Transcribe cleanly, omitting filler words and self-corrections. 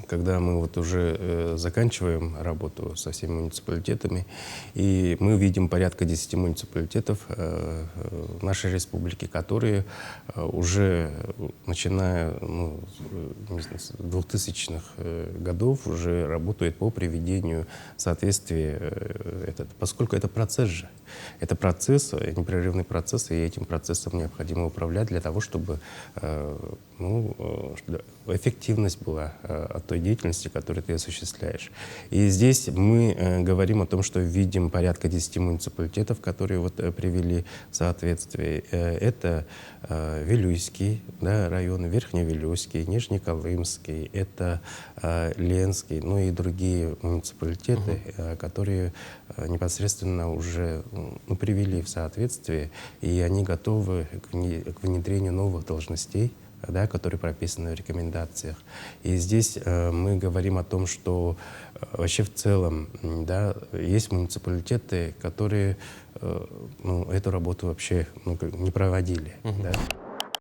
Когда мы вот уже заканчиваем работу со всеми муниципалитетами, и мы видим порядка 10 муниципалитетов нашей республики, которые уже начиная не знаю, с 2000-х годов уже работают по приведению в соответствие, поскольку это процесс же. Это процесс, непрерывный процесс, и этим процессом необходимо управлять для того, чтобы эффективность была от той деятельности, которую ты осуществляешь. И здесь мы говорим о том, что видим порядка 10 муниципалитетов, которые вот привели в соответствие. Это Вилюйский, да, район, Верхневилюйский, Нижнеколымский, это Ленский, ну и другие муниципалитеты, которые непосредственно уже привели в соответствие, и они готовы к внедрению новых должностей, да, которые прописаны в рекомендациях. И здесь мы говорим о том, что вообще в целом, да, есть муниципалитеты, которые эту работу вообще не проводили. Да.